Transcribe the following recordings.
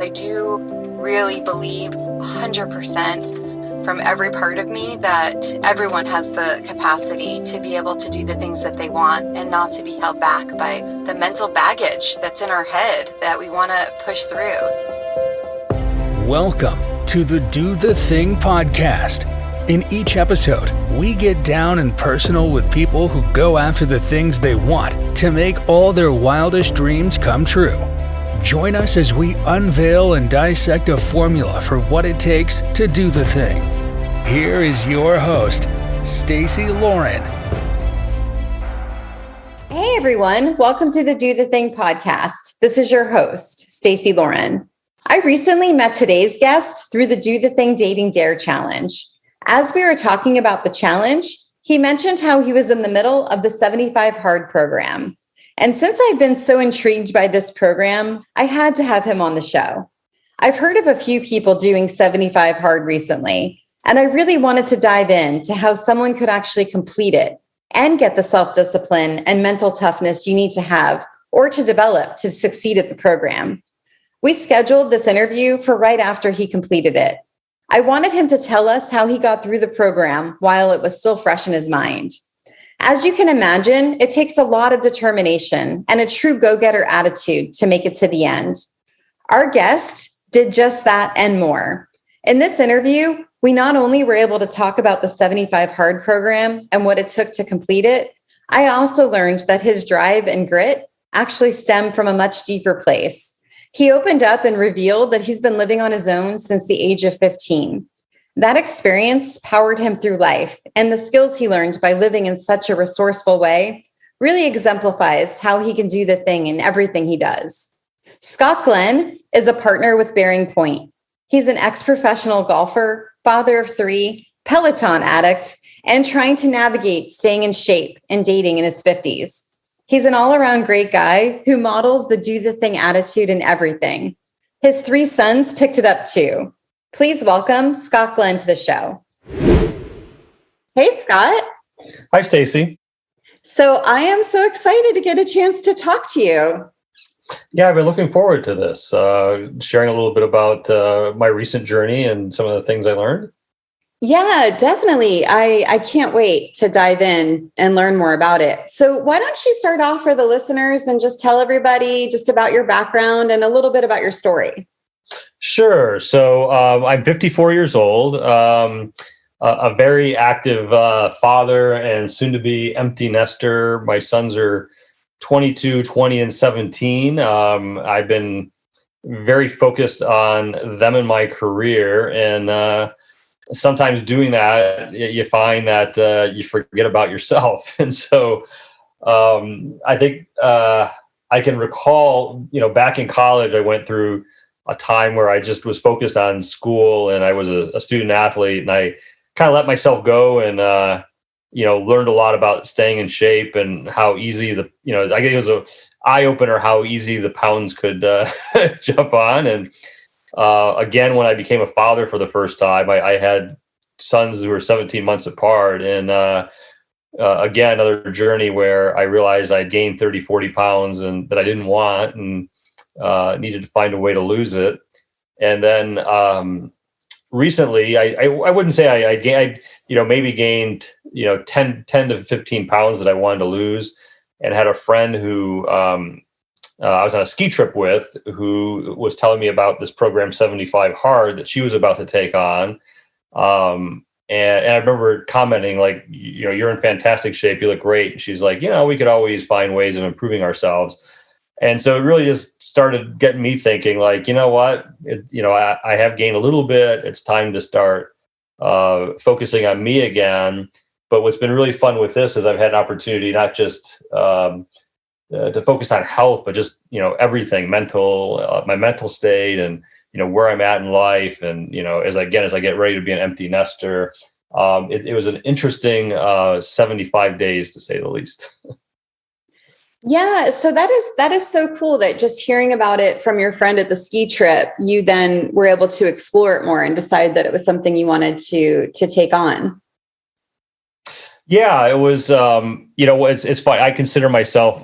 I do really believe 100% from every part of me that everyone has the capacity to be able to do the things that they want and not to be held back by the mental baggage that's in our head that we want to push through. Welcome to the Do the Thing podcast. In each episode, we get down and personal with people who go after the things they want to make all their wildest dreams come true. Join us as we unveil and dissect a formula for what it takes to do the thing. Here is your host, Stacy Lauren. Hey everyone, welcome to the Do the Thing podcast. This is your host, Stacy Lauren. I recently met today's guest through the Do the Thing Dating Dare Challenge. As we were talking about the challenge, he mentioned how he was in the middle of the 75 Hard program. And since I've been so intrigued by this program, I had to have him on the show. I've heard of a few people doing 75 Hard recently, and I really wanted to dive into how someone could actually complete it and get the self-discipline and mental toughness you need to have or to develop to succeed at the program. We scheduled this interview for right after he completed it. I wanted him to tell us how he got through the program while it was still fresh in his mind. As you can imagine, it takes a lot of determination and a true go-getter attitude to make it to the end. Our guest did just that and more. In this interview, we not only were able to talk about the 75 Hard program and what it took to complete it, I also learned that his drive and grit actually stem from a much deeper place. He opened up and revealed that he's been living on his own since the age of 15. That experience powered him through life, and the skills he learned by living in such a resourceful way really exemplifies how he can do the thing in everything he does. Scott Glenn is a partner with Bearing Point. He's an ex-professional golfer, father of 3, Peloton addict, and trying to navigate staying in shape and dating in his 50s. He's an all-around great guy who models the do the thing attitude in everything. His 3 sons picked it up too. Please welcome Scott Glenn to the show. Hey, Scott. Hi, Stacy. So I am so excited to get a chance to talk to you. Yeah, I've been looking forward to this, sharing a little bit about my recent journey and some of the things I learned. Yeah, definitely. I can't wait to dive in and learn more about it. So why don't you start off for the listeners and just tell everybody just about your background and a little bit about your story? Sure. So I'm 54 years old, a very active father and soon-to-be empty nester. My sons are 22, 20, and 17. I've been very focused on them and my career, and sometimes doing that, you find that you forget about yourself. And so I think I can recall, back in college, I went through a time where I just was focused on school, and I was a student athlete, and I kind of let myself go and, learned a lot about staying in shape and how easy I think it was an eye opener how easy the pounds could jump on. And again, when I became a father for the first time, I had sons who were 17 months apart. And again, another journey where I realized I'd gained 30, 40 pounds and that I didn't want and needed to find a way to lose it. And then recently, I wouldn't say I gained, maybe gained, 10 to 15 pounds that I wanted to lose, and had a friend who I was on a ski trip with, who was telling me about this program 75 Hard that she was about to take on. And I remember commenting like, you're in fantastic shape. You look great. And she's like, we could always find ways of improving ourselves. And so it really just started getting me thinking like, you know what, I have gained a little bit. It's time to start focusing on me again. But what's been really fun with this is I've had an opportunity not just to focus on health, but just, everything, my mental state and, where I'm at in life. And, as I get ready to be an empty nester, it was an interesting 75 days to say the least. Yeah. So that is so cool that just hearing about it from your friend at the ski trip, you then were able to explore it more and decide that it was something you wanted to take on. Yeah, it was, it's fun. I consider myself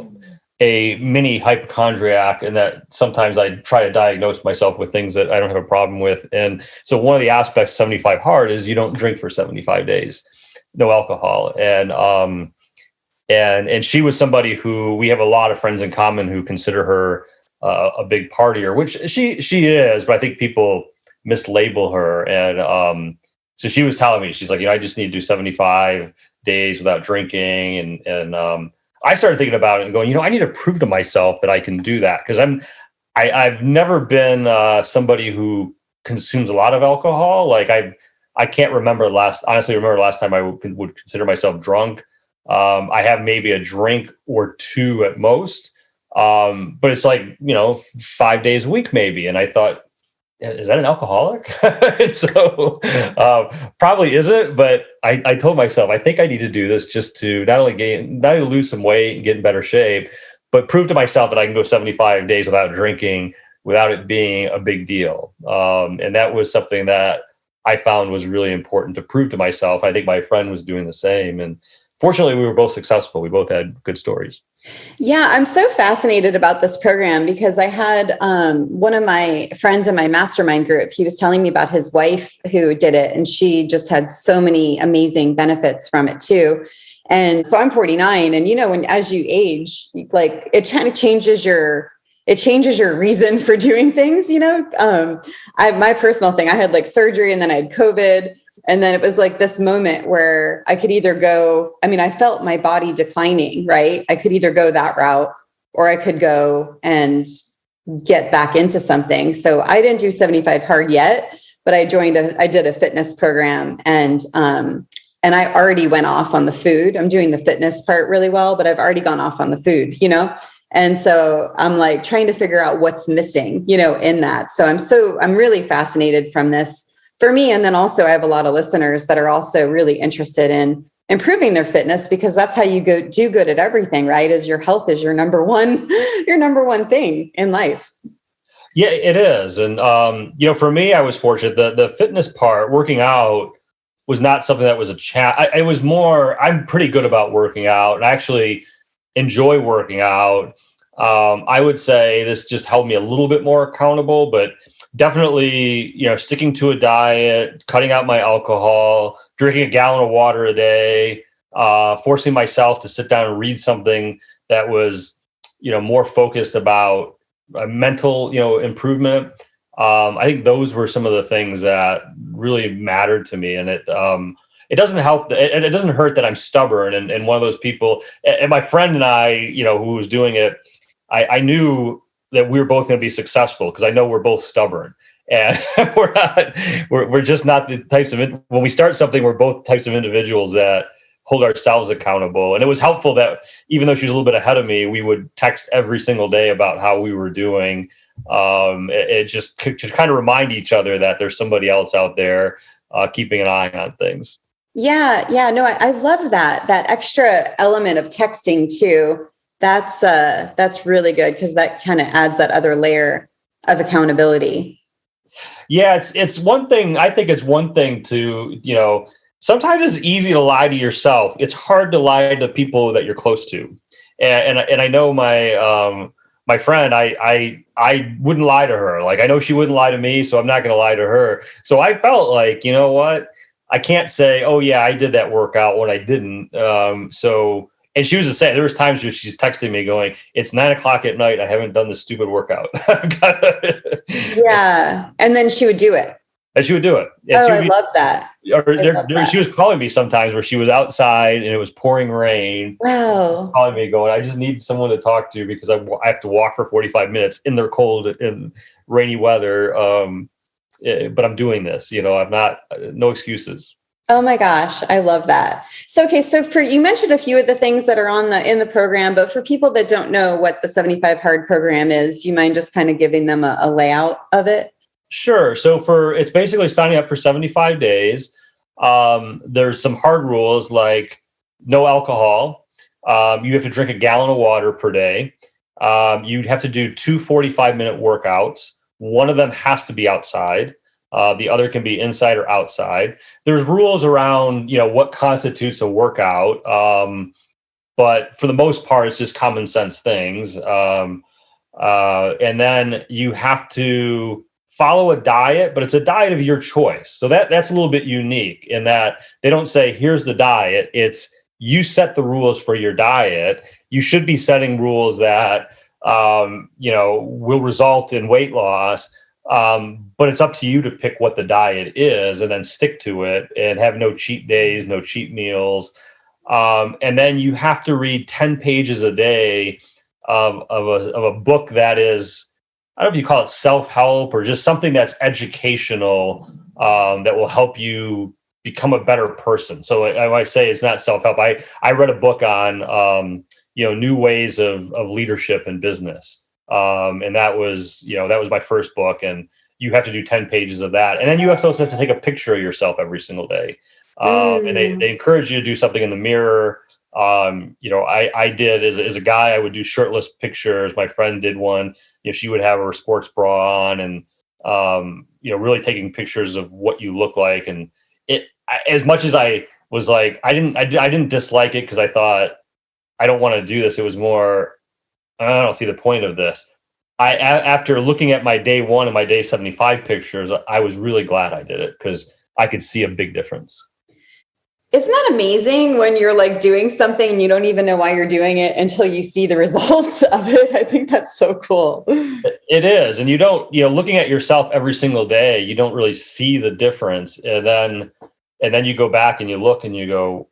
a mini hypochondriac, and that sometimes I try to diagnose myself with things that I don't have a problem with. And so one of the aspects of 75 hard is you don't drink for 75 days, no alcohol. And she was somebody who we have a lot of friends in common who consider her a big partier, which she is, but I think people mislabel her. And so she was telling me, she's like, I just need to do 75 days without drinking. And I started thinking about it and going, I need to prove to myself that I can do that, because I've never been somebody who consumes a lot of alcohol. Like I can't remember last time I would consider myself drunk. I have maybe a drink or two at most, but it's like 5 days a week maybe. And I thought, is that an alcoholic? And so probably isn't, but I told myself, I think I need to do this just to not only lose some weight and get in better shape, but prove to myself that I can go 75 days without drinking without it being a big deal. And that was something that I found was really important to prove to myself. I think my friend was doing the same. And fortunately, we were both successful. We both had good stories. Yeah, I'm so fascinated about this program because I had one of my friends in my mastermind group. He was telling me about his wife who did it, and she just had so many amazing benefits from it too. And so I'm 49, and when as you age, like it kind of changes your reason for doing things. My personal thing, I had like surgery, and then I had COVID. And then it was like this moment where I could either go, I felt my body declining, right? I could either go that route, or I could go and get back into something. So I didn't do 75 hard yet, but I did a fitness program, and I already went off on the food. I'm doing the fitness part really well, but I've already gone off on the food, And so I'm like trying to figure out what's missing, in that. So I'm really fascinated from this for me. And then also I have a lot of listeners that are also really interested in improving their fitness, because that's how you do good at everything, right? Is your health is your number one thing in life. Yeah, it is. And, for me, I was fortunate. The fitness part, working out, was not something that was a challenge. It was more, I'm pretty good about working out, and I actually enjoy working out. I would say this just held me a little bit more accountable, but definitely, sticking to a diet, cutting out my alcohol, drinking a gallon of water a day, forcing myself to sit down and read something that was, more focused about mental, improvement. I think those were some of the things that really mattered to me. And it doesn't help, it doesn't hurt that I'm stubborn and one of those people. And my friend and I, who was doing it, I knew that we were both going to be successful, because I know we're both stubborn, and we're just not the types of, when we start something, we're both types of individuals that hold ourselves accountable. And it was helpful that even though she was a little bit ahead of me, we would text every single day about how we were doing. It just to kind of remind each other that there's somebody else out there keeping an eye on things. Yeah. No, I love that extra element of texting too. That's really good, because that kind of adds that other layer of accountability. Yeah, it's one thing. I think it's one thing to, sometimes it's easy to lie to yourself. It's hard to lie to people that you're close to. And I know my friend, I wouldn't lie to her. Like, I know she wouldn't lie to me, so I'm not going to lie to her. So I felt like, you know what? I can't say, oh yeah, I did that workout when I didn't. And she was the same. There was times where she's texting me going, it's 9:00 at night. I haven't done this stupid workout. Yeah. And then she would do it. And she would do it. And I love that. She was calling me sometimes where she was outside and it was pouring rain. Wow. Calling me going, I just need someone to talk to, because I have to walk for 45 minutes in the cold and rainy weather. But I'm doing this, I'm not, no excuses. Oh my gosh, I love that. So, okay. So you mentioned a few of the things that are in the program, but for people that don't know what the 75 Hard program is, do you mind just kind of giving them a layout of it? Sure. So it's basically signing up for 75 days. There's some hard rules like no alcohol. You have to drink a gallon of water per day. You'd have to do 2 45-minute workouts. One of them has to be outside. The other can be inside or outside. There's rules around, what constitutes a workout. but for the most part, it's just common sense things. And then you have to follow a diet, but it's a diet of your choice. So that's a little bit unique in that they don't say, here's the diet. It's you set the rules for your diet. You should be setting rules that, will result in weight loss. But it's up to you to pick what the diet is and then stick to it and have no cheat days, no cheat meals. And then you have to read 10 pages a day of a book that is, I don't know if you call it self-help or just something that's educational, that will help you become a better person. So I say it's not self-help. I read a book on, new ways of leadership in business. And that was my first book, and you have to do 10 pages of that. And then you also have to take a picture of yourself every single day. And they encourage you to do something in the mirror. I did as a guy, I would do shirtless pictures. My friend did one, she would have her sports bra on and, really taking pictures of what you look like. And as much as I was like, I didn't dislike it because I thought, I don't want to do this. It was more, I don't see the point of this. After looking at my day 1 and my day 75 pictures, I was really glad I did it because I could see a big difference. Isn't that amazing when you're like doing something and you don't even know why you're doing it until you see the results of it? I think that's so cool. It is. And you don't, looking at yourself every single day, you don't really see the difference. And then you go back and you look and you go,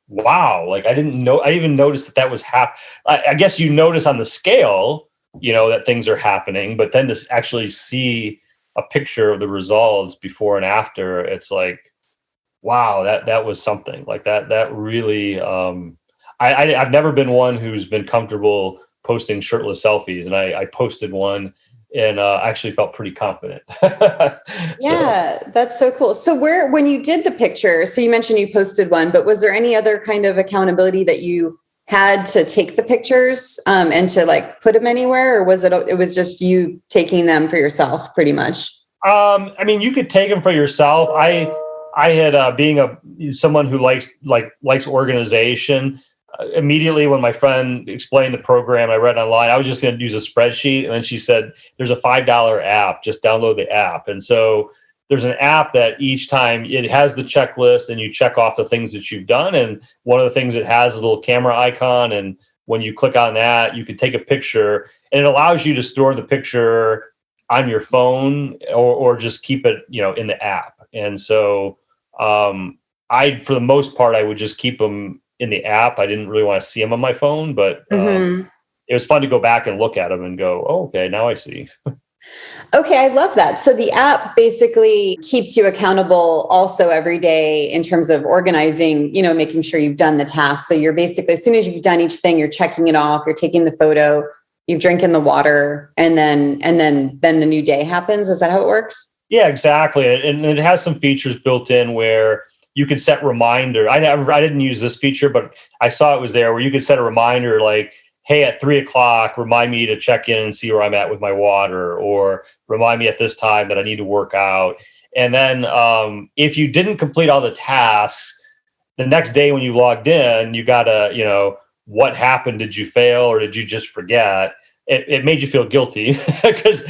wow, like I didn't know, I even noticed that was I guess you notice on the scale, that things are happening, but then to actually see a picture of the results before and after, it's like, wow, that was something like that really, I've never been one who's been comfortable posting shirtless selfies, and I posted one and actually felt pretty confident. Yeah, that's so cool. So when you did the picture, so you mentioned you posted one, but was there any other kind of accountability that you had to take the pictures and to like put them anywhere, or was it was just you taking them for yourself pretty much? You could take them for yourself. I had being someone who likes organization. Immediately when my friend explained the program I read online, I was just going to use a spreadsheet. And then she said, there's a $5 app, just download the app. And so there's an app that each time it has the checklist and you check off the things that you've done. And one of the things it has is a little camera icon. And when you click on that, you can take a picture, and it allows you to store the picture on your phone or just keep it, in the app. And so for the most part, I would just keep them in the app. I didn't really want to see them on my phone, but it was fun to go back and look at them and go, oh, okay, now I see. Okay, I love that. So the app basically keeps you accountable also every day in terms of organizing, making sure you've done the task. So you're basically, as soon as you've done each thing, you're checking it off, you're taking the photo, you've drinking the water, and then the new day happens. Is that how it works? Yeah, exactly. And it has some features built in where you could set reminder. I didn't use this feature, but I saw it was there where you could set a reminder like, hey, at 3:00, remind me to check in and see where I'm at with my water, or remind me at this time that I need to work out. And then if you didn't complete all the tasks, the next day when you logged in, you got to, what happened? Did you fail or did you just forget? It made you feel guilty because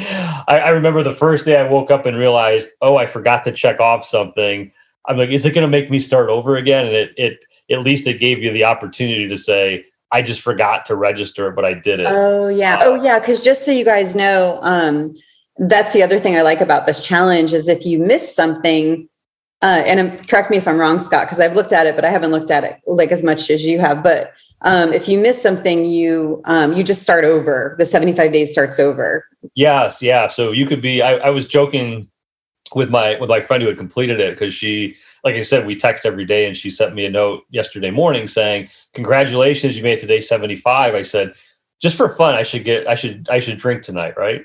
I remember the first day I woke up and realized, oh, I forgot to check off something. I'm like, is it going to make me start over again? And it at least it gave you the opportunity to say, I just forgot to register, but I did it. Oh, yeah. Because just so you guys know, that's the other thing I like about this challenge is if you miss something, correct me if I'm wrong, Scott, because I've looked at it, but I haven't looked at it like as much as you have. But if you miss something, you just start over. The 75 days starts over. Yes. Yeah. So you could be, I was joking with my friend who had completed it because she, like I said, we text every day, and she sent me a note yesterday morning saying, congratulations, you made it to day 75. I said, just for fun, I should drink tonight, right?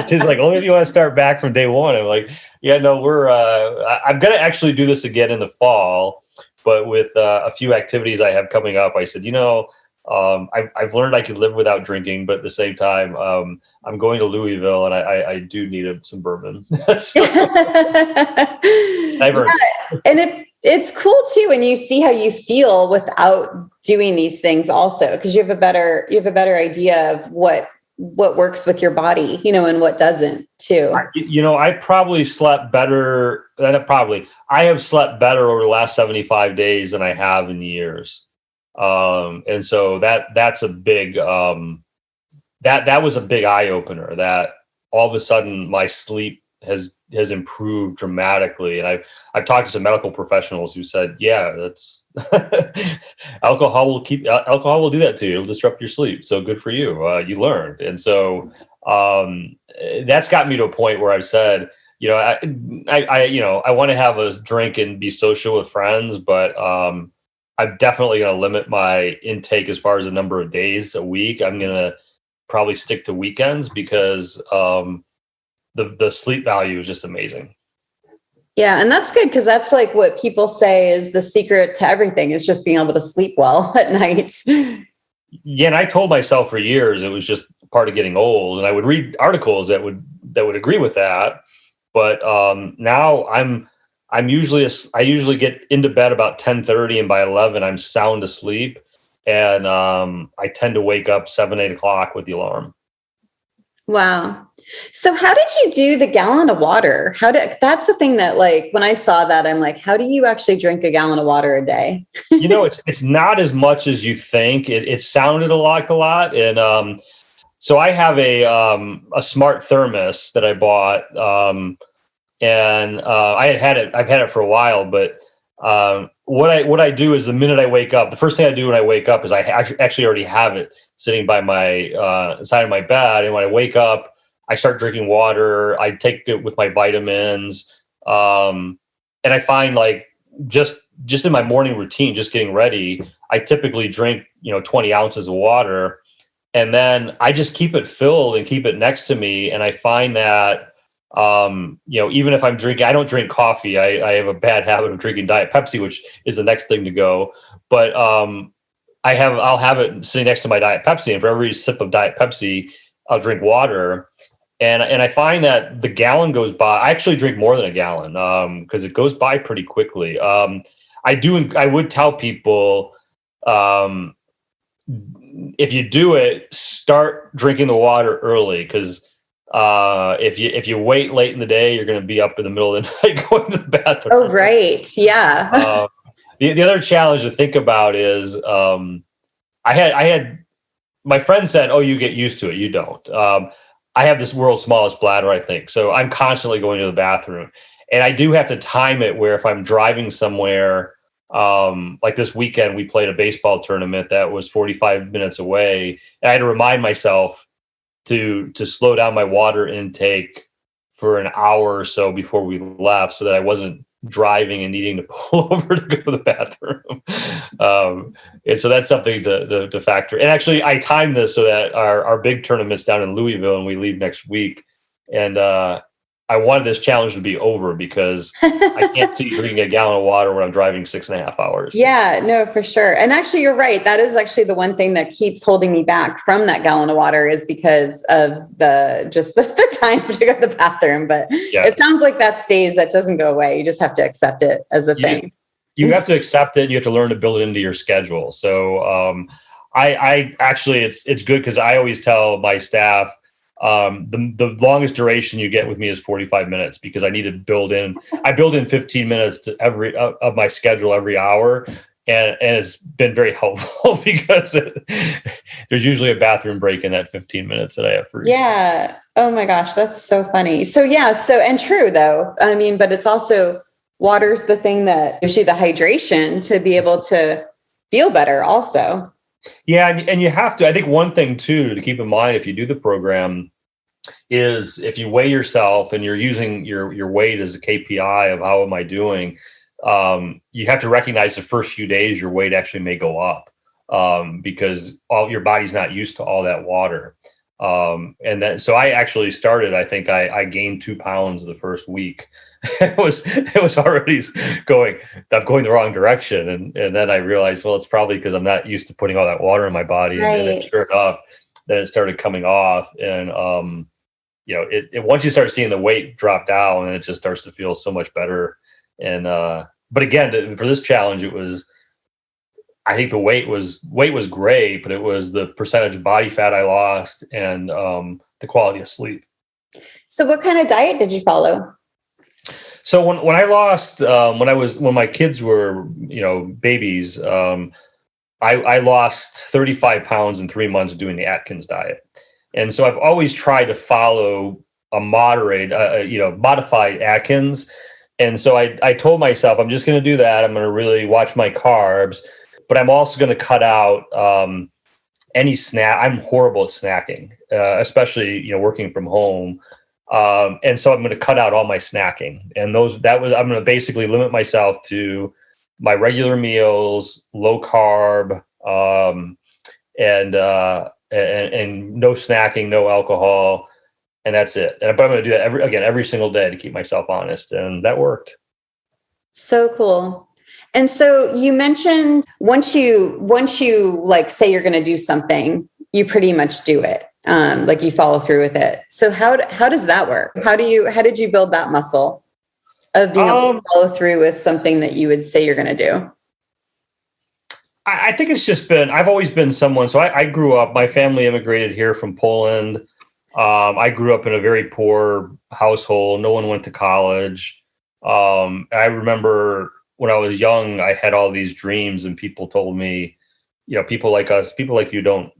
She's like, only if you want to start back from day 1. I'm like, yeah, no, I'm going to actually do this again in the fall, but with a few activities I have coming up, I said, I've learned I can live without drinking, but at the same time, I'm going to Louisville, and I do need some bourbon. And it's cool too. And you see how you feel without doing these things also, because you have a better idea of what works with your body, and what doesn't too. I probably slept better I have slept better over the last 75 days than I have in years. And so that's a big, that was a big eye opener, that all of a sudden my sleep has improved dramatically. And I've talked to some medical professionals who said, yeah, that's alcohol will do that to you. It'll disrupt your sleep. So good for you. You learned. And so, that's got me to a point where I've said, I want to have a drink and be social with friends, but, I'm definitely going to limit my intake as far as the number of days a week. I'm going to probably stick to weekends because, the sleep value is just amazing. Yeah. And that's good, because that's like what people say is the secret to everything, is just being able to sleep well at night. Yeah. And I told myself for years it was just part of getting old, and I would read articles that would agree with that. But now I usually get into bed about 10:30, and by 11 I'm sound asleep. And I tend to wake up 7-8 o'clock with the alarm. Wow. So how did you do the gallon of water? That's the thing that, like, when I saw that, I'm like, how do you actually drink a gallon of water a day? It's not as much as you think. It sounded a lot. And so I have a smart thermos that I bought. And I've had it for a while, but what I do is the minute I wake up, the first thing I do when I wake up is I actually already have it sitting by my side of my bed. And when I wake up, I start drinking water. I take it with my vitamins. And I find, like, just in my morning routine, just getting ready, I typically drink, 20 ounces of water, and then I just keep it filled and keep it next to me. And I find that, even if I'm drinking, I don't drink coffee. I have a bad habit of drinking Diet Pepsi, which is the next thing to go. But I'll have it sitting next to my Diet Pepsi, and for every sip of Diet Pepsi, I'll drink water. And I find that the gallon goes by. I actually drink more than a gallon because it goes by pretty quickly. I would tell people, if you do it, start drinking the water early, because if you wait late in the day, you're going to be up in the middle of the night going to the bathroom. Oh, right. Yeah. The other challenge to think about is, I had my friend said, "Oh, you get used to it." You don't. I have this world's smallest bladder, I think, so I'm constantly going to the bathroom, and I do have to time it where if I'm driving somewhere, like this weekend, we played a baseball tournament that was 45 minutes away, and I had to remind myself to slow down my water intake for an hour or so before we left, so that I wasn't driving and needing to pull over to go to the bathroom. And so that's something to factor. And actually, I timed this so that our big tournament's down in Louisville, and we leave next week. And I wanted this challenge to be over because I can't see drinking a gallon of water when I'm driving 6.5 hours. Yeah, no, for sure. And actually, you're right. That is actually the one thing that keeps holding me back from that gallon of water, is because of the time to go to the bathroom. But yeah, it sounds like that doesn't go away. You just have to accept it as a thing. You have to accept it. You have to learn to build it into your schedule. So I actually, it's good because I always tell my staff, the longest duration you get with me is 45 minutes, because I need to build in 15 minutes to every of my schedule every hour. And it's been very helpful because there's usually a bathroom break in that 15 minutes that I have free. Yeah. Oh my gosh. That's so funny. So yeah. So, and true though. I mean, but it's also, water's the thing that gives you the hydration to be able to feel better also. Yeah. And you have to, I think one thing too, to keep in mind, if you do the program, is if you weigh yourself and you're using your weight as a KPI of how am I doing, you have to recognize the first few days your weight actually may go up, because your body's not used to all that water. And then, so I actually started, I think I gained 2 pounds the first week. It was already going the wrong direction. And then I realized, well, it's probably because I'm not used to putting all that water in my body. Right. And then sure enough, then it started coming off. And, once you start seeing the weight drop down, and it just starts to feel so much better. And but again, for this challenge, I think the weight was great, but it was the percentage of body fat I lost and the quality of sleep. So what kind of diet did you follow? So when I lost, when my kids were, babies, I lost 35 pounds in 3 months doing the Atkins diet. And so I've always tried to follow a modified Atkins. And so I told myself, I'm just going to do that. I'm going to really watch my carbs, but I'm also going to cut out any snack. I'm horrible at snacking, especially, working from home. And so I'm going to cut out all my snacking, and I'm going to basically limit myself to my regular meals, low carb, and no snacking, no alcohol, and that's it. But I'm going to do that every single day to keep myself honest, and that worked. So cool. And so you mentioned once you like say you're going to do something, you pretty much do it. Like you follow through with it. So how does that work? How did you build that muscle of being able to follow through with something that you would say you're going to do? I think it's just I've always been someone. So I grew up, my family immigrated here from Poland. I grew up in a very poor household. No one went to college. I remember when I was young, I had all these dreams, and people told me, people like us, people like you don't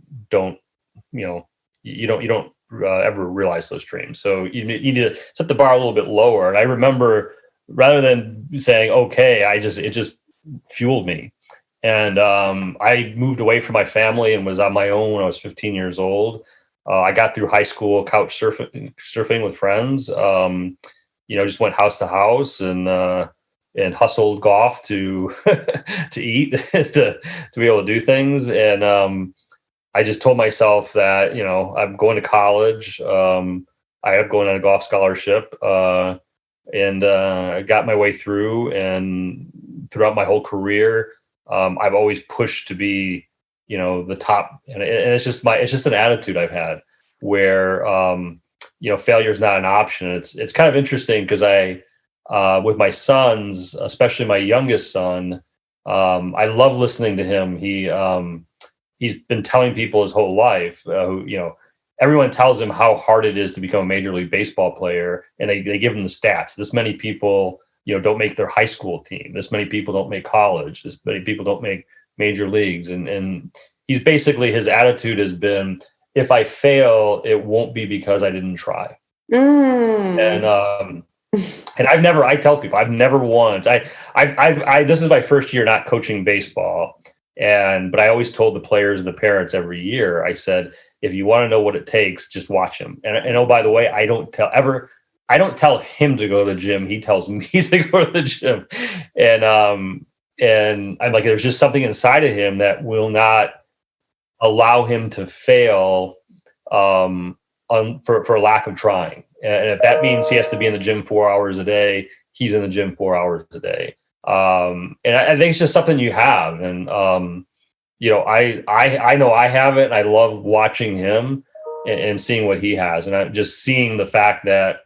ever realize those dreams. So you need to set the bar a little bit lower. And I remember, rather than saying, okay, it just fueled me. And I moved away from my family and was on my own when I was 15 years old. I got through high school couch surfing with friends, just went house to house and hustled golf to to eat, to be able to do things. And I just told myself that, I'm going to college. I am going on a golf scholarship, and I got my way through. And throughout my whole career, I've always pushed to be, the top. And it's just an attitude I've had where, failure is not an option. It's kind of interesting because with my sons, especially my youngest son, I love listening to him. He's been telling people his whole life, everyone tells him how hard it is to become a Major League Baseball player. And they give him the stats. This many people, don't make their high school team. This many people don't make college. This many people don't make major leagues. And he's basically, his attitude has been, if I fail, it won't be because I didn't try. And I tell people, I've never once, this is my first year not coaching baseball. But I always told the players and the parents every year, I said, if you want to know what it takes, just watch him. And oh, by the way, I don't tell him to go to the gym. He tells me to go to the gym. And I'm like, there's just something inside of him that will not allow him to fail for lack of trying. And if that means he has to be in the gym 4 hours a day, he's in the gym 4 hours a day. And I think it's just something you have. And, I know I have it, and I love watching him and seeing what he has. And I'm just seeing the fact that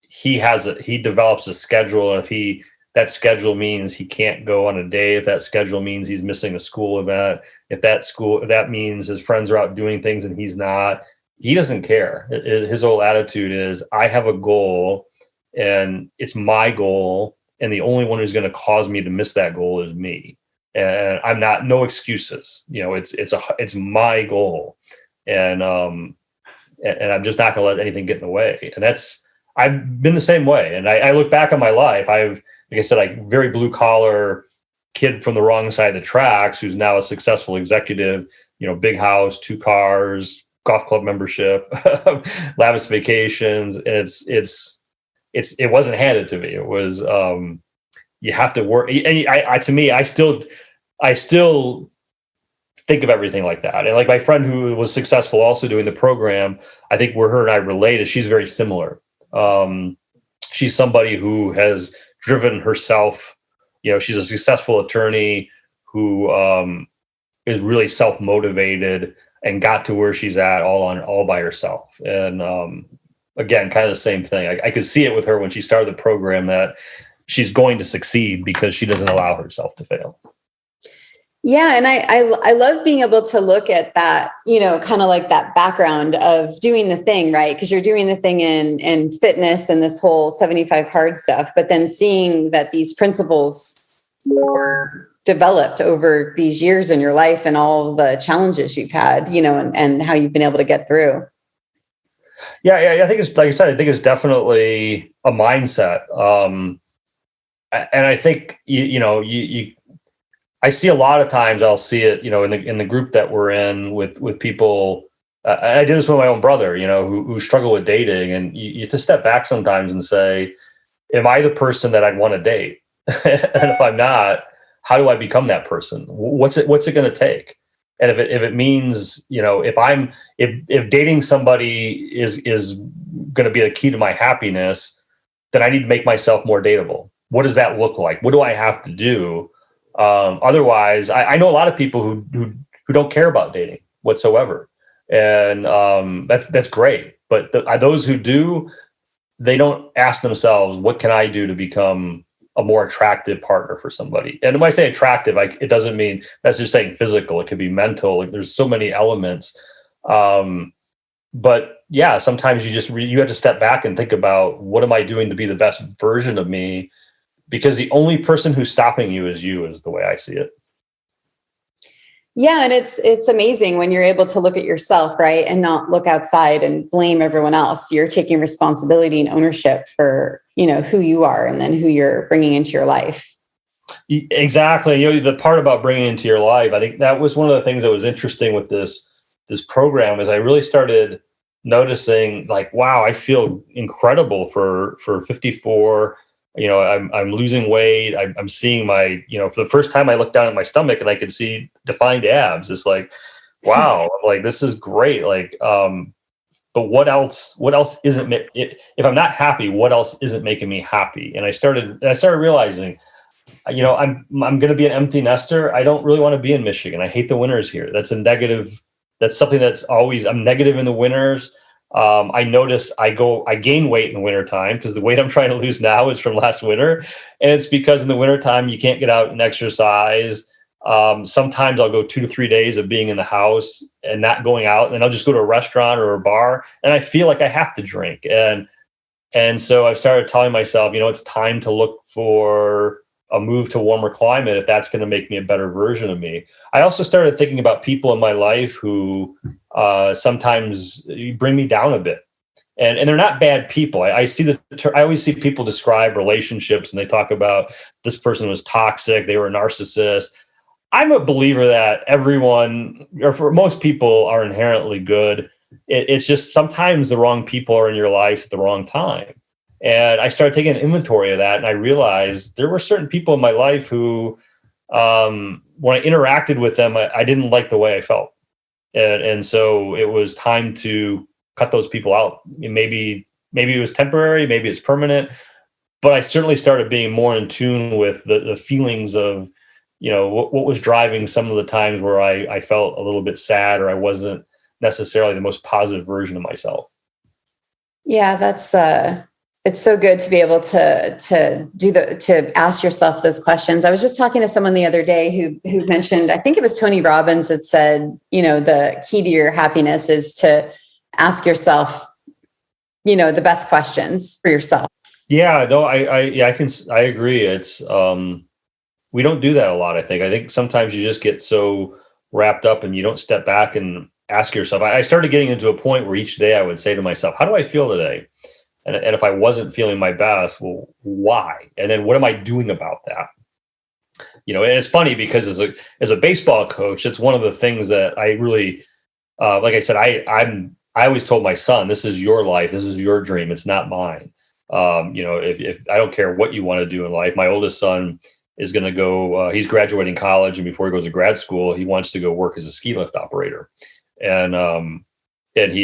he develops a schedule. And if that schedule means he can't go on a day, if that schedule means he's missing a school event, if that means his friends are out doing things and he's not, he doesn't care. His whole attitude is, I have a goal and it's my goal. And the only one who's going to cause me to miss that goal is me. And I'm no excuses. It's my goal. And I'm just not going to let anything get in the way. And I've been the same way. And I look back on my life. Like I said, very blue collar kid from the wrong side of the tracks, who's now a successful executive, big house, 2 cars, golf club membership, lavish vacations. And it wasn't handed to me. It was, you have to work. And to me, I still think of everything like that. And like my friend who was successful also doing the program, I think where her and I related, she's very similar. She's somebody who has driven herself. She's a successful attorney who is really self-motivated and got to where she's at all by herself. And again, kind of the same thing. I could see it with her when she started the program, that she's going to succeed because she doesn't allow herself to fail. Yeah. And I love being able to look at that, kind of like that background of doing the thing, right? Because you're doing the thing in fitness and this whole 75 hard stuff, but then seeing that these principles were developed over these years in your life and all the challenges you've had, and how you've been able to get through. Yeah. I think it's, like I said, I think it's definitely a mindset. And I think, I see a lot of times I'll see it, in the group that we're in with people. I did this with my own brother, who struggle with dating, and you have to step back sometimes and say, am I the person that I'd want to date? And if I'm not, how do I become that person? What's it going to take? And if it means, if dating somebody is going to be the key to my happiness, then I need to make myself more dateable. What does that look like? What do I have to do? Otherwise, I know a lot of people who don't care about dating whatsoever. And that's great. But those who do, they don't ask themselves, what can I do to become a more attractive partner for somebody? And when I say attractive, it doesn't mean that's just saying physical. It could be mental. Like, there's so many elements. But yeah, sometimes you have to step back and think about, what am I doing to be the best version of me? Because the only person who's stopping you is the way I see it. Yeah. And it's amazing when you're able to look at yourself, right? And not look outside and blame everyone else. You're taking responsibility and ownership for, who you are and then who you're bringing into your life. Exactly. The part about bringing into your life, I think that was one of the things that was interesting with this program, is I really started noticing, like, wow, I feel incredible for 54. I'm losing weight. I'm seeing my, for the first time I looked down at my stomach and I could see defined abs. It's like, wow, I'm like, this is great. Like, but what else isn't, if I'm not happy, what else isn't making me happy? And I started realizing, I'm going to be an empty nester. I don't really want to be in Michigan. I hate the winters here. That's a negative. That's something that's always, I'm negative in the winters. I notice I gain weight in the wintertime, because the weight I'm trying to lose now is from last winter. And it's because in the wintertime, you can't get out and exercise. Sometimes I'll go 2 to 3 days of being in the house and not going out. And then I'll just go to a restaurant or a bar, and I feel like I have to drink. And so I've started telling myself, it's time to look for a move to warmer climate, if that's going to make me a better version of me. I also started thinking about people in my life who sometimes bring me down a bit, and they're not bad people. I always see people describe relationships, and they talk about, this person was toxic, they were a narcissist. I'm a believer that everyone, or for most people, are inherently good. It's just sometimes the wrong people are in your life at the wrong time. And I started taking an inventory of that, and I realized there were certain people in my life who, when I interacted with them, I didn't like the way I felt. And so it was time to cut those people out. Maybe it was temporary, maybe it's permanent, but I certainly started being more in tune with the feelings of, what was driving some of the times where I felt a little bit sad, or I wasn't necessarily the most positive version of myself. Yeah, that's it's so good to be able to ask yourself those questions. I was just talking to someone the other day who mentioned, I think it was Tony Robbins, that said, the key to your happiness is to ask yourself, the best questions for yourself. Yeah, no, I agree. It's, we don't do that a lot. I think sometimes you just get so wrapped up and you don't step back and ask yourself. I started getting into a point where each day I would say to myself, how do I feel today? And if I wasn't feeling my best, well, why? And then what am I doing about that? And it's funny, because as a baseball coach, it's one of the things that I really, like I said, I always told my son, this is your life, this is your dream, it's not mine. If I don't care what you want to do in life. My oldest son is going to go, he's graduating college, and before he goes to grad school, he wants to go work as a ski lift operator. And I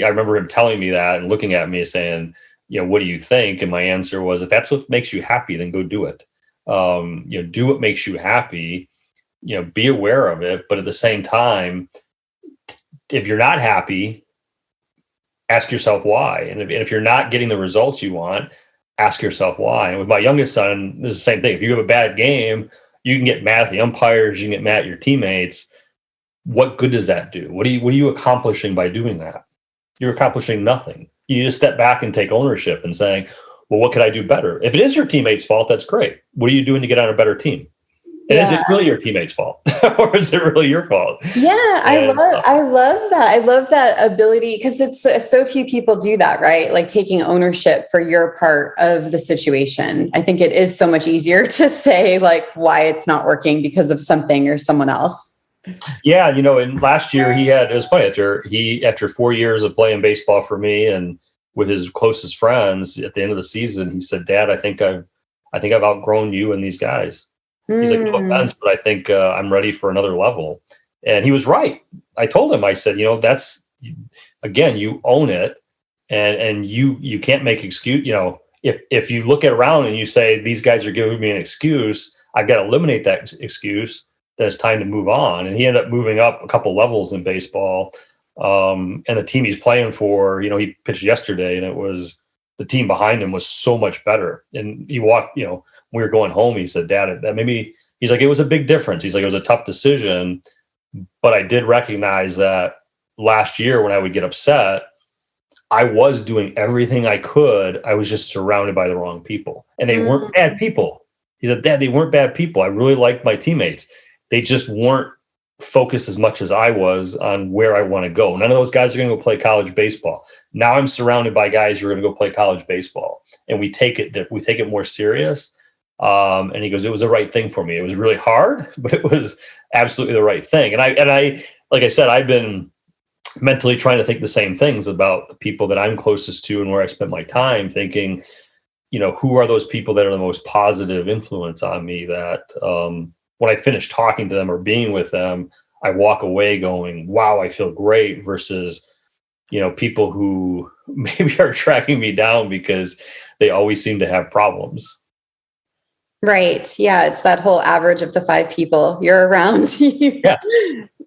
remember him telling me that and looking at me saying, what do you think? And my answer was, if that's what makes you happy, then go do it. Do what makes you happy, be aware of it. But at the same time, if you're not happy, ask yourself why. And if you're not getting the results you want, ask yourself why. And with my youngest son, it's the same thing. If you have a bad game, you can get mad at the umpires, you can get mad at your teammates. What good does that do? What are you accomplishing by doing that? You're accomplishing nothing. You need to step back and take ownership and saying, well, what could I do better? If it is your teammate's fault, that's great. What are you doing to get on a better team? And is it really your teammate's fault or is it really your fault? Yeah, I love that. I love that ability because it's so few people do that, right? Like taking ownership for your part of the situation. I think it is so much easier to say like why it's not working because of something or someone else. Yeah, and last year it was funny after 4 years of playing baseball for me and with his closest friends at the end of the season, he said, "Dad, I think I've outgrown you and these guys." He's like, "No offense, but I think I'm ready for another level." And he was right. I told him, I said, that's, again, you own it and you can't make excuse, if you look at around and you say, these guys are giving me an excuse, I've got to eliminate that excuse, then it's time to move on. And he ended up moving up a couple levels in baseball. And the team he's playing for, he pitched yesterday and it was the team behind him was so much better. And he walked, we were going home. He said, "Dad, that maybe," he's like, "it was a big difference." He's like, "It was a tough decision, but I did recognize that last year when I would get upset, I was doing everything I could. I was just surrounded by the wrong people and they weren't bad people." He said, "Dad, they weren't bad people. I really liked my teammates. They just weren't focused as much as I was on where I want to go. None of those guys are going to go play college baseball. Now I'm surrounded by guys who are going to go play college baseball and we take it more serious." And he goes, "It was the right thing for me. It was really hard, but it was absolutely the right thing." And I, like I said, I've been mentally trying to think the same things about the people that I'm closest to and where I spent my time thinking, who are those people that are the most positive influence on me that, when I finish talking to them or being with them, I walk away going, wow, I feel great versus, people who maybe are tracking me down because they always seem to have problems. Right. Yeah. It's that whole average of the 5 people you're around. Yeah,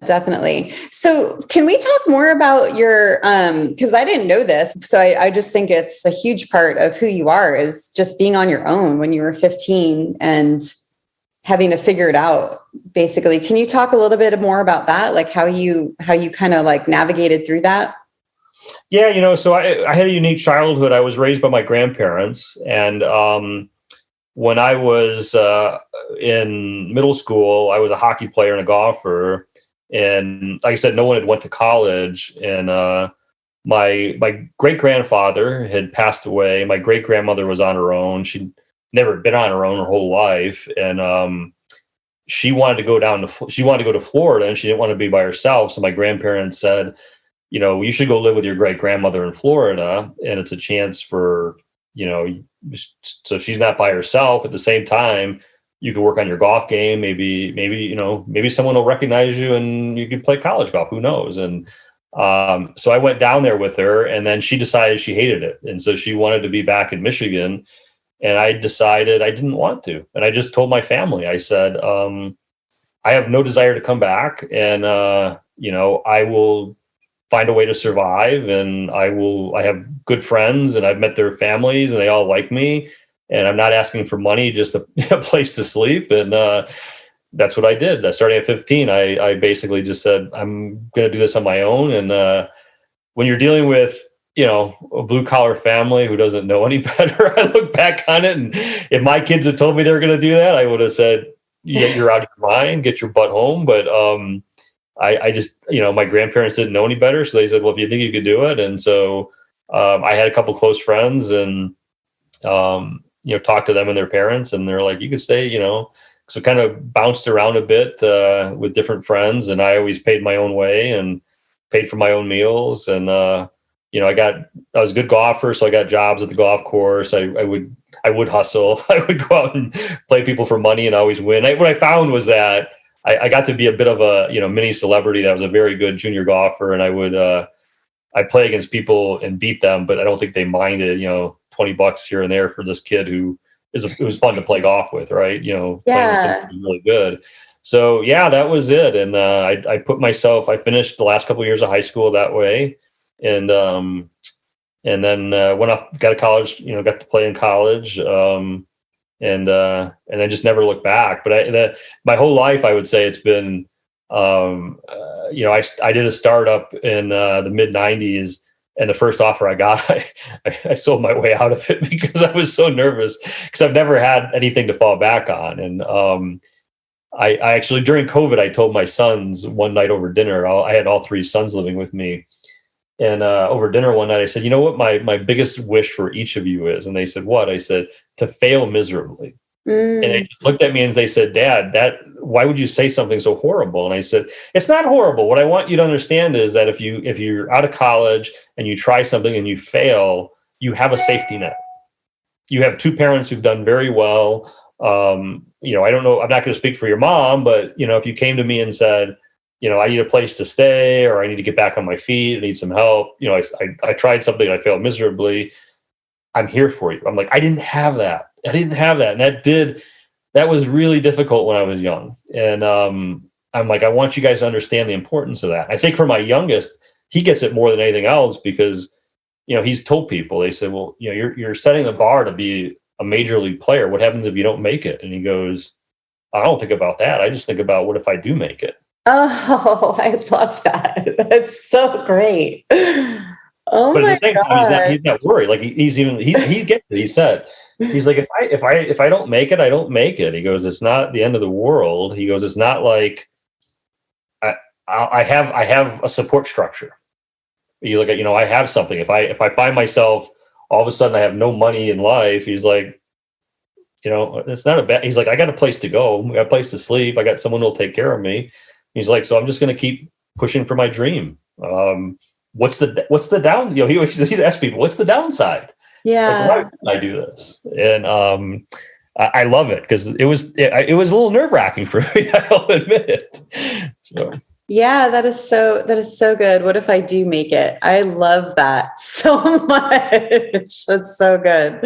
definitely. So can we talk more about your, cause I didn't know this. So I just think it's a huge part of who you are is just being on your own when you were 15 and having to figure it out basically. Can you talk a little bit more about that? Like how you kind of like navigated through that? Yeah. So I had a unique childhood. I was raised by my grandparents and, when I was in middle school, I was a hockey player and a golfer. And like I said, no one had went to college. And my great-grandfather had passed away. My great-grandmother was on her own. She'd never been on her own her whole life. And she wanted to go to Florida and she didn't want to be by herself. So my grandparents said, you should go live with your great-grandmother in Florida. And it's a chance for, so she's not by herself. At the same time, you can work on your golf game. Maybe someone will recognize you and you can play college golf. Who knows? And so I went down there with her and then she decided she hated it. And so she wanted to be back in Michigan. And I decided I didn't want to. And I just told my family, I said, I have no desire to come back. And, I will find a way to survive. And I have good friends and I've met their families and they all like me. And I'm not asking for money, just a place to sleep. And that's what I did. Starting at 15, I basically just said, I'm going to do this on my own. And when you're dealing with, a blue collar family who doesn't know any better, I look back on it. And if my kids had told me they were going to do that, I would have said, yeah, you're out of your mind, get your butt home. But I just, my grandparents didn't know any better. So they said, well, if you think you could do it. And so I had a couple close friends and, talked to them and their parents and they're like, you could stay, so kind of bounced around a bit with different friends. And I always paid my own way and paid for my own meals. And, I was a good golfer. So I got jobs at the golf course. I would hustle. I would go out and play people for money and always win. What I found was that I got to be a bit of a, mini celebrity. That was a very good junior golfer. And I'd play against people and beat them, but I don't think they minded, $20 here and there for this kid who it was fun to play golf with, right? Playing with someone who's really good. So yeah, that was it. And I finished the last couple of years of high school that way. And and then went off, got to college, got to play in college, and then just never looked back. But my whole life, I would say it's been, I did a startup in the mid '90s, and the first offer I got, I sold my way out of it because I was so nervous, because I've never had anything to fall back on. And I actually, during COVID, I told my sons one night over dinner, I had all three sons living with me. And over dinner one night, I said, you know what my biggest wish for each of you is? And they said, what? I said, to fail miserably. And they just looked at me and they said, Dad, why would you say something so horrible? And I said, it's not horrible. What I want you to understand is that if you're out of college and you try something and you fail, you have a safety net. You have two parents who've done very well. I don't know, I'm not going to speak for your mom, but if you came to me and said, I need a place to stay, or I need to get back on my feet, I need some help. I tried something and I failed miserably. I'm here for you. I'm like, I didn't have that. And that was really difficult when I was young. And I'm like, I want you guys to understand the importance of that. I think for my youngest, he gets it more than anything else because, he's told people, they said, well, you're setting the bar to be a major league player. What happens if you don't make it? And he goes, I don't think about that. I just think about what if I do make it? Oh, I love that. That's so great. Oh, but my God. He's not worried. Like he gets it. He said, he's like, if I don't make it, I don't make it. He goes, it's not the end of the world. He goes, it's not like I have a support structure. You look at, I have something. If I find myself all of a sudden I have no money in life, he's like, it's not a bad. He's like, I got a place to go. I got a place to sleep. I got someone who'll take care of me. He's like, so I'm just going to keep pushing for my dream. What's the down? He's asked people, what's the downside? Yeah. Like, why did I do this? And I love it because it was a little nerve wracking for me. I'll admit it. So. Yeah, that is so good. What if I do make it? I love that so much. That's so good.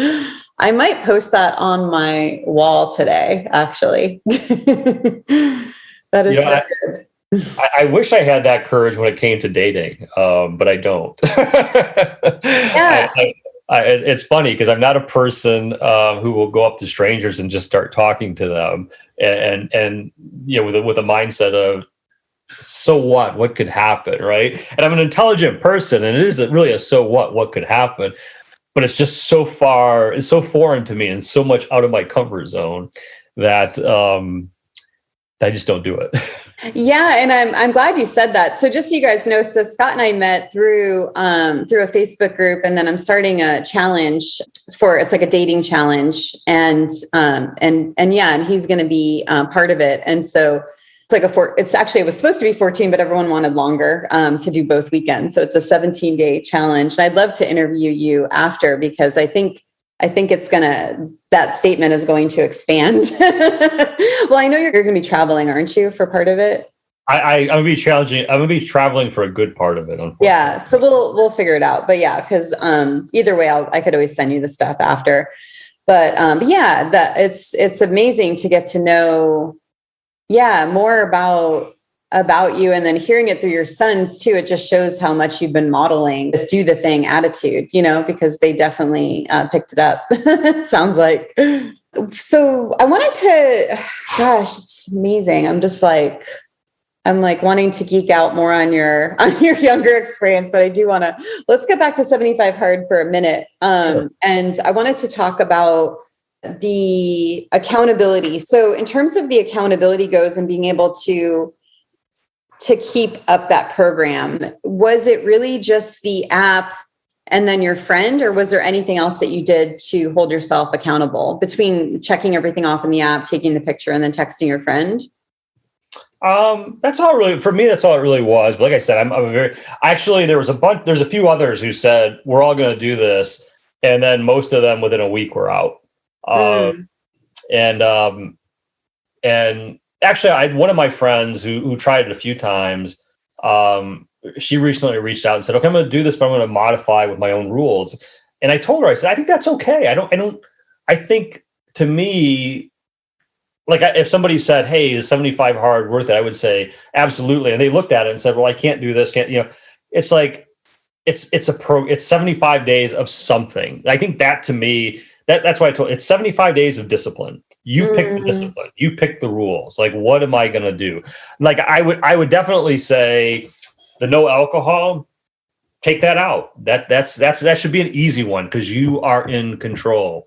I might post that on my wall today, actually. That is so good. I wish I had that courage when it came to dating, but I don't. Yeah. It's funny because I'm not a person who will go up to strangers and just start talking to them, and with a mindset of, so what could happen, right? And I'm an intelligent person, and it isn't really a so what could happen, but it's just so foreign to me and so much out of my comfort zone that I just don't do it. Yeah. And I'm glad you said that. So just so you guys know, so Scott and I met through a Facebook group, and then I'm starting a challenge it's like a dating challenge, and he's going to be part of it. And so it was supposed to be 14, but everyone wanted longer to do both weekends. So it's a 17-day challenge. And I'd love to interview you after, because I think that statement is going to expand. Well, I know you're going to be traveling, aren't you, for part of it? I'm going to be challenging. I'm going to be traveling for a good part of it, unfortunately. Yeah. So we'll figure it out. But yeah, because either way, I could always send you the stuff after. But yeah, it's amazing to get to know more about you, and then hearing it through your sons too. It just shows how much you've been modeling this do the thing attitude, because they definitely picked it up. It sounds like. So I wanted to, gosh, it's amazing. I'm like wanting to geek out more on your younger experience, but I do want to, let's get back to 75 hard for a minute. Sure. And I wanted to talk about the accountability. So in terms of the accountability goes and being able to keep up that program, was it really just the app and then your friend, or was there anything else that you did to hold yourself accountable between checking everything off in the app, taking the picture, and then texting your friend? That's all really, for me, that's all it really was. But like I said, there's a few others who said, we're all going to do this. And then most of them within a week were out. And actually, one of my friends who tried it a few times, she recently reached out and said, okay, I'm going to do this, but I'm going to modify with my own rules. And I told her, I said, I think that's okay. I think, to me, like if somebody said, hey, is 75 hard worth it? I would say absolutely. And they looked at it and said, well, I can't do this. It's like, it's 75 days of something. I think that to me, that's why I told it's 75 days of discipline. You pick the discipline, you pick the rules. Like, what am I going to do? Like, I would definitely say the no alcohol, take that out. That should be an easy one because you are in control.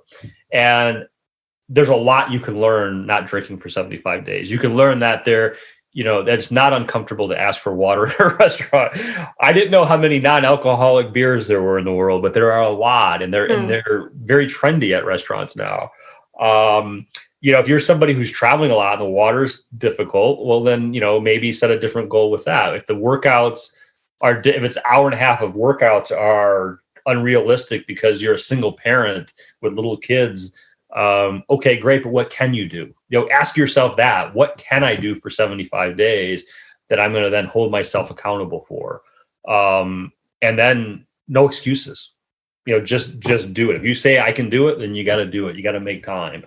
And there's a lot you can learn not drinking for 75 days. You can learn that that's not uncomfortable to ask for water at a restaurant. I didn't know how many non-alcoholic beers there were in the world, but there are a lot, and they're very trendy at restaurants now. If you're somebody who's traveling a lot and the water's difficult, well, then, maybe set a different goal with that. If the workouts if it's an hour and a half of workouts are unrealistic because you're a single parent with little kids, okay, great. But what can you do? Ask yourself that. What can I do for 75 days that I'm going to then hold myself accountable for? And then no excuses. Just do it. If you say I can do it, then you got to do it. You got to make time.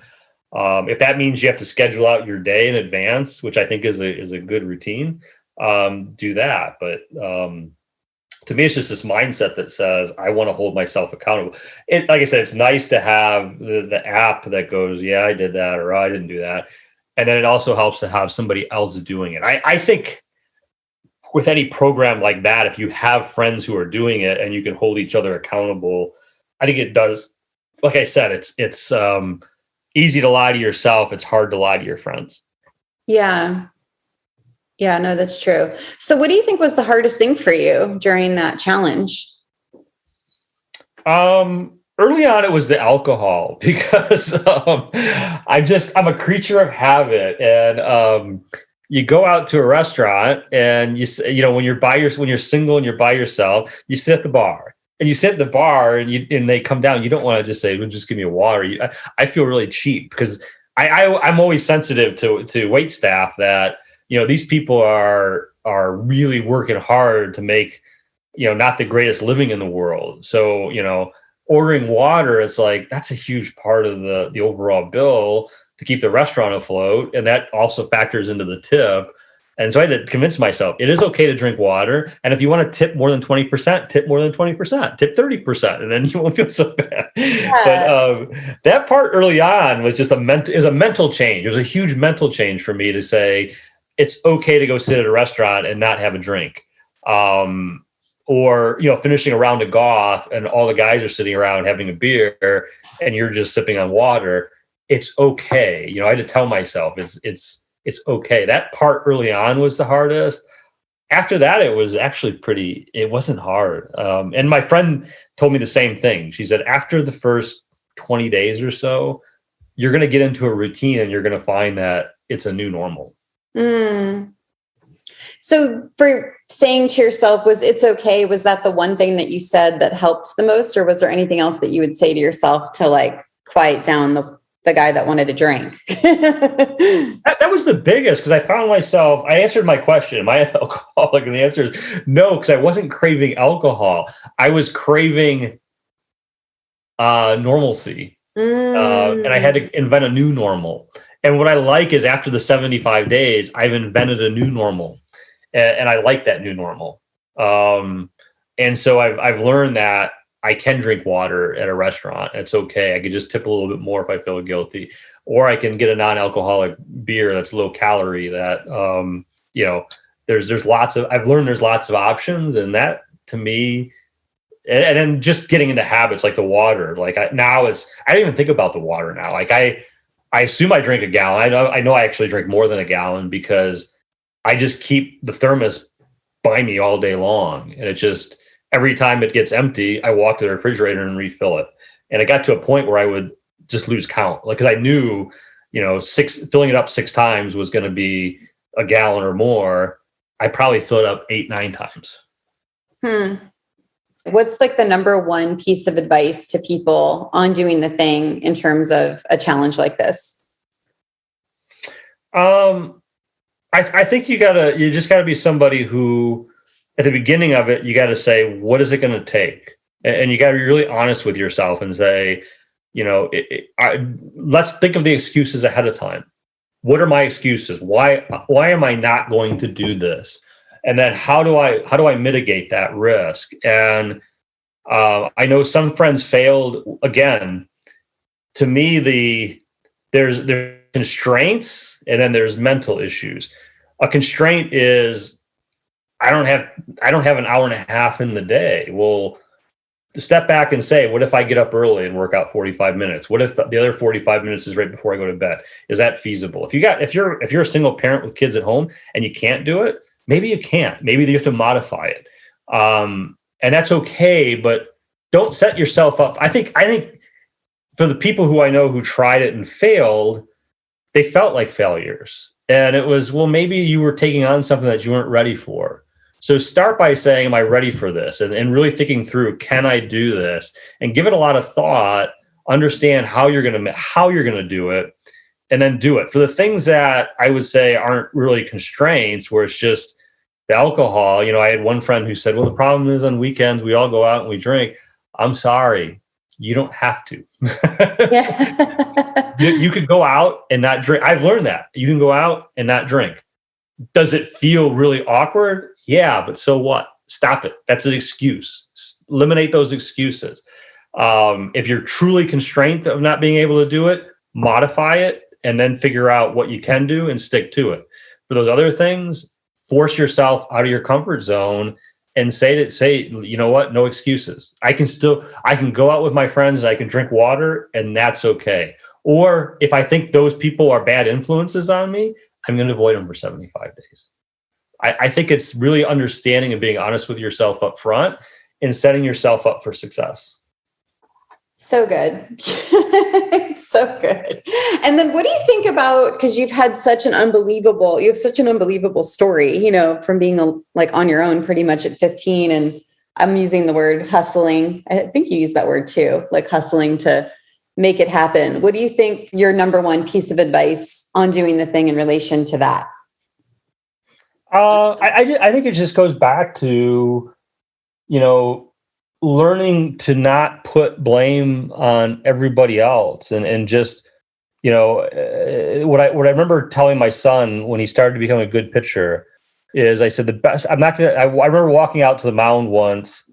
If that means you have to schedule out your day in advance, which I think is a good routine, do that. But to me, it's just this mindset that says, I want to hold myself accountable. Like I said, it's nice to have the app that goes, yeah, I did that, or I didn't do that. And then it also helps to have somebody else doing it. I think with any program like that, if you have friends who are doing it and you can hold each other accountable, I think it does. Like I said, it's easy to lie to yourself. It's hard to lie to your friends. Yeah. Yeah, no, that's true. So what do you think was the hardest thing for you during that challenge? Early on, it was the alcohol because I'm a creature of habit. And you go out to a restaurant and when you're single and you're by yourself, you sit at the bar. And you sit at the bar and they come down. You don't want to just say, well, just give me a water. I feel really cheap because I'm always sensitive to wait staff that these people are really working hard to make, not the greatest living in the world. So, ordering water is like, that's a huge part of the overall bill to keep the restaurant afloat. And that also factors into the tip. And so I had to convince myself it is okay to drink water. And if you want to tip more than 20%, tip more than 20%, tip 30%, and then you won't feel so bad. Yeah. But that part early on was just a mental change. It was a huge mental change for me to say, it's okay to go sit at a restaurant and not have a drink. Or finishing a round of golf and all the guys are sitting around having a beer and you're just sipping on water. It's okay. I had to tell myself it's okay. That part early on was the hardest. After that, it was actually it wasn't hard. And my friend told me the same thing. She said, after the first 20 days or so, you're going to get into a routine and you're going to find that it's a new normal. So for saying to yourself, it's okay, was that the one thing that you said that helped the most? Or was there anything else that you would say to yourself to like quiet down the guy that wanted to drink? that was the biggest, because I found myself, I answered my question, am I an alcoholic? And the answer is no, because I wasn't craving alcohol. I was craving normalcy. And I had to invent a new normal. And what I like is after the 75 days, I've invented a new normal. And I like that new normal. And so I've learned that I can drink water at a restaurant. It's okay. I could just tip a little bit more if I feel guilty, or I can get a non-alcoholic beer that's low calorie. That I've learned there's lots of options, and that to me, and then just getting into habits like the water. Like I don't even think about the water now. Like I assume I drink a gallon. I know I actually drink more than a gallon because I just keep the thermos by me all day long, and it just. Every time it gets empty, I walk to the refrigerator and refill it. And it got to a point where I would just lose count. Like, cause I knew, filling it up 6 times was going to be a gallon or more. I probably filled it up 8-9 times. What's like the number one piece of advice to people on doing the thing in terms of a challenge like this? I think you just gotta be somebody who, at the beginning of it, you got to say, what is it going to take? And you got to be really honest with yourself and say, let's think of the excuses ahead of time. What are my excuses? Why am I not going to do this? And then how do I mitigate that risk? And I know some friends failed. Again, to me, there's constraints, and then there's mental issues. A constraint is I don't have an hour and a half in the day. Well, to step back and say, what if I get up early and work out 45 minutes? What if the other 45 minutes is right before I go to bed? Is that feasible? If you're a single parent with kids at home and you can't do it, maybe you can't. Maybe you have to modify it. And that's okay, but don't set yourself up. I think for the people who I know who tried it and failed, they felt like failures. And it was, well, maybe you were taking on something that you weren't ready for. So start by saying, am I ready for this? And really thinking through, can I do this? And give it a lot of thought, understand how you're going to do it, and then do it. For the things that I would say aren't really constraints, where it's just the alcohol. I had one friend who said, well, the problem is on weekends, we all go out and we drink. I'm sorry, you don't have to. Yeah. You could go out and not drink. I've learned that. You can go out and not drink. Does it feel really awkward? Yeah, but so what? Stop it. That's an excuse. Eliminate those excuses. If you're truly constrained of not being able to do it, modify it and then figure out what you can do and stick to it. For those other things, force yourself out of your comfort zone and say, you know what? No excuses. I can go out with my friends and I can drink water, and that's okay. Or if I think those people are bad influences on me, I'm going to avoid them for 75 days. I think it's really understanding and being honest with yourself up front and setting yourself up for success. So good. So good. And then what do you think about, because you have such an unbelievable story, from being on your own pretty much at 15. And I'm using the word hustling. I think you use that word too, like hustling to make it happen. What do you think your number one piece of advice on doing the thing in relation to that? I think it just goes back to, learning to not put blame on everybody else, and just, what I remember telling my son when he started to become a good pitcher is I said, I remember walking out to the mound once,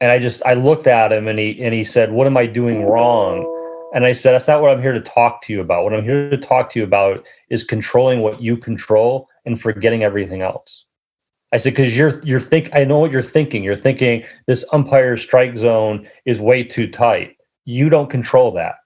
and I looked at him and he said, what am I doing wrong? And I said, that's not what I'm here to talk to you about. What I'm here to talk to you about is controlling what you control and forgetting everything else. I said, because I know what you're thinking. You're thinking this umpire strike zone is way too tight. You don't control that.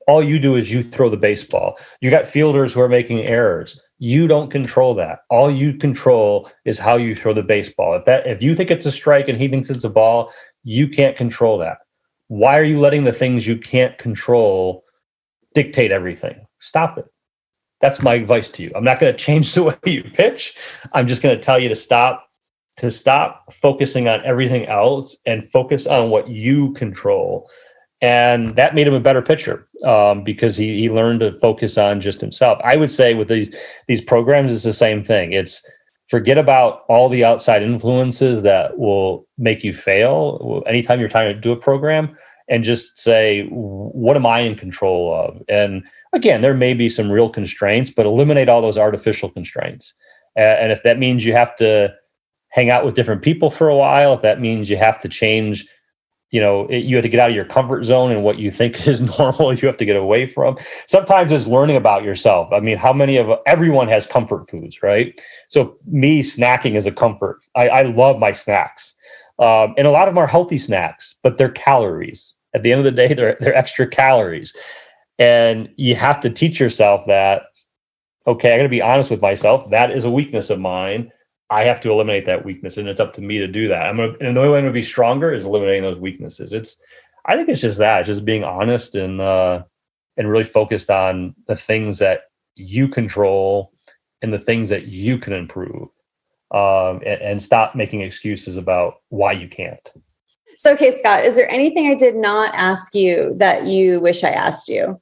All you do is you throw the baseball. You got fielders who are making errors. You don't control that. All you control is how you throw the baseball. If you think it's a strike and he thinks it's a ball, you can't control that. Why are you letting the things you can't control dictate everything? Stop it. That's my advice to you. I'm not going to change the way you pitch. I'm just going to tell you to stop focusing on everything else and focus on what you control. And that made him a better pitcher because he learned to focus on just himself. I would say with these programs, it's the same thing. It's forget about all the outside influences that will make you fail anytime you're trying to do a program, and just say, what am I in control of? And again, there may be some real constraints, but eliminate all those artificial constraints. And if that means you have to hang out with different people for a while, if that means you have to change, you have to get out of your comfort zone and what you think is normal, you have to get away from. Sometimes it's learning about yourself. I mean, everyone has comfort foods, right? So me, snacking is a comfort. I love my snacks. And a lot of them are healthy snacks, but they're calories. At the end of the day, they're extra calories. And you have to teach yourself that, okay, I got to be honest with myself. That is a weakness of mine. I have to eliminate that weakness, and it's up to me to do that. And the only way I'm going to be stronger is eliminating those weaknesses. I think it's just being honest and really focused on the things that you control and the things that you can improve, and stop making excuses about why you can't. So, okay, Scott, is there anything I did not ask you that you wish I asked you?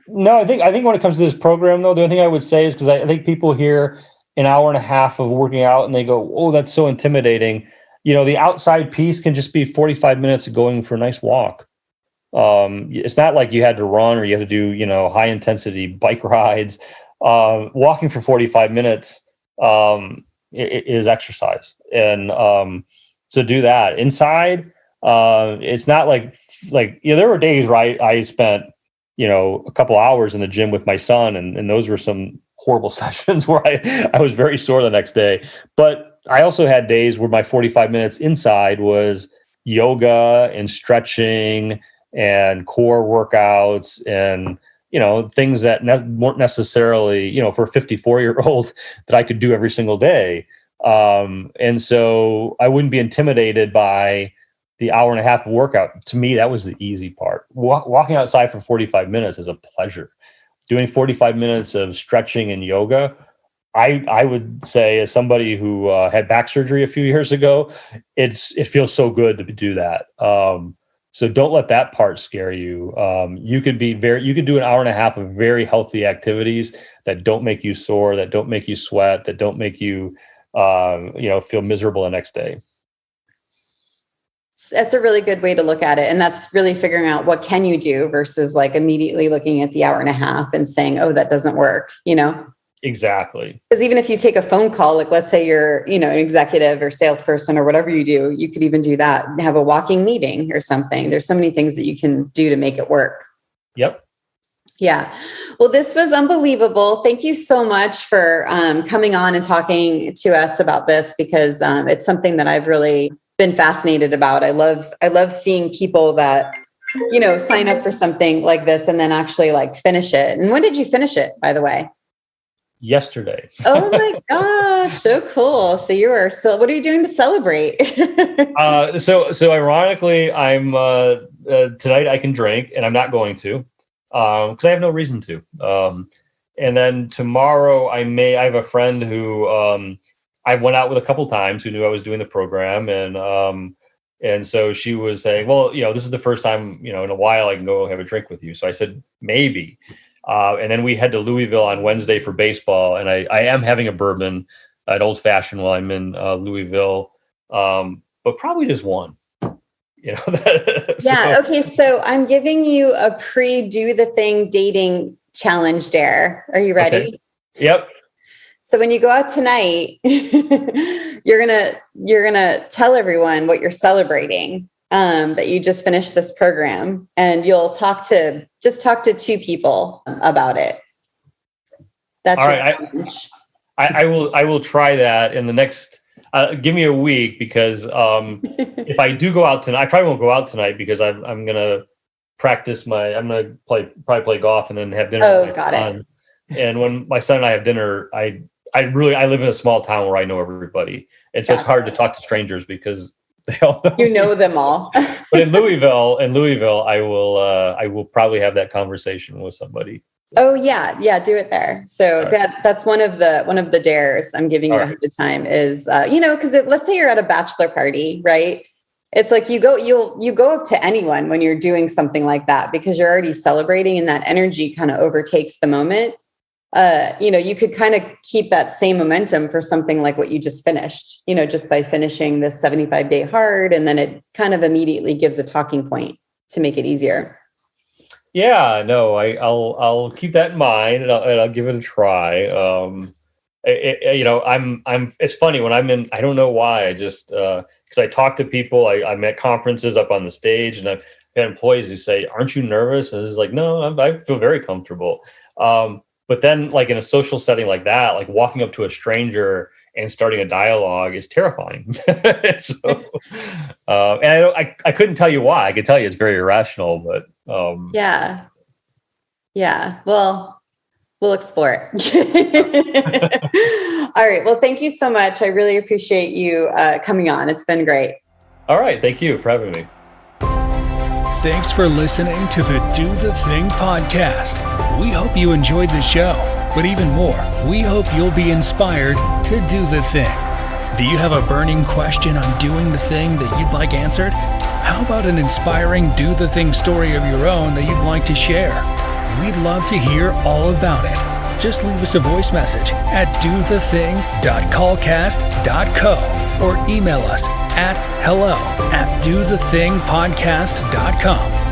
No, I think when it comes to this program, though, the only thing I would say is, because I think people hear an hour and a half of working out and they go, oh, that's so intimidating. The outside piece can just be 45 minutes of going for a nice walk. It's not like you had to run or you have to do, high intensity bike rides. Walking for 45 minutes is exercise. And so do that. Inside, it's not like there were days where I spent, a couple hours in the gym with my son, and those were some horrible sessions where I was very sore the next day. But I also had days where my 45 minutes inside was yoga and stretching and core workouts and, things that weren't necessarily, for a 54-year-old that I could do every single day. And so I wouldn't be intimidated by the hour and a half of workout. To me, that was the easy part. Walking outside for 45 minutes is a pleasure. Doing 45 minutes of stretching and yoga, I would say, as somebody who had back surgery a few years ago, it feels so good to do that. So don't let that part scare you. You could do an hour and a half of very healthy activities that don't make you sore, that don't make you sweat, that don't make you, feel miserable the next day. That's a really good way to look at it. And that's really figuring out what can you do versus like immediately looking at the hour and a half and saying, oh, that doesn't work, Exactly. Because even if you take a phone call, like let's say you're, an executive or salesperson or whatever you do, you could even do that and have a walking meeting or something. There's so many things that you can do to make it work. Yep. Yeah. Well, this was unbelievable. Thank you so much for coming on and talking to us about this, because it's something that I've really been fascinated about. I love seeing people that, sign up for something like this and then actually like finish it. And when did you finish it, by the way? Yesterday. Oh my gosh. So cool. So what are you doing to celebrate? So ironically, I'm tonight I can drink, and I'm not going to, because I have no reason to. And then tomorrow I have a friend who I went out with a couple times who knew I was doing the program. And so she was saying, well, this is the first time, in a while I can go have a drink with you. So I said, maybe. And then we head to Louisville on Wednesday for baseball. And I am having a bourbon, an old fashioned while I'm in Louisville, but probably just one. Yeah. Okay. So I'm giving you a do the thing dating challenge dare. Are you ready? Okay. Yep. So when you go out tonight, you're gonna tell everyone what you're celebrating, that you just finished this program, and you'll talk to two people about it. That's all right. Challenge. I will try that in the next. Give me a week, because if I do go out tonight, I probably won't go out tonight because I'm gonna practice I'm gonna probably play golf and then have dinner. Oh, got it. And when my son and I have dinner, I live in a small town where I know everybody, and so it's hard to talk to strangers because they all know them all. But in Louisville, I will probably have that conversation with somebody. Oh yeah, do it there. So that's one of the dares I'm giving you ahead of time is because let's say you're at a bachelor party, right? It's like you go up to anyone when you're doing something like that because you're already celebrating and that energy kind of overtakes the moment. You could kind of keep that same momentum for something like what you just finished, just by finishing this 75-day hard. And then it kind of immediately gives a talking point to make it easier. Yeah, no, I'll keep that in mind and I'll give it a try. It's funny when I'm in, I don't know why, I just, because I talk to people, I'm at conferences up on the stage, and I've got employees who say, aren't you nervous? And it's like, no, I feel very comfortable. But then like in a social setting like that, like walking up to a stranger and starting a dialogue is terrifying. So, and I couldn't tell you why. I could tell you it's very irrational, but yeah. Well, we'll explore it. All right. Well, thank you so much. I really appreciate you coming on. It's been great. All right. Thank you for having me. Thanks for listening to the Do the Thing podcast. We hope you enjoyed the show, but even more, we hope you'll be inspired to do the thing. Do you have a burning question on doing the thing that you'd like answered? How about an inspiring do the thing story of your own that you'd like to share? We'd love to hear all about it. Just leave us a voice message at dothething.callcast.co or email us at hello@dothethingpodcast.com.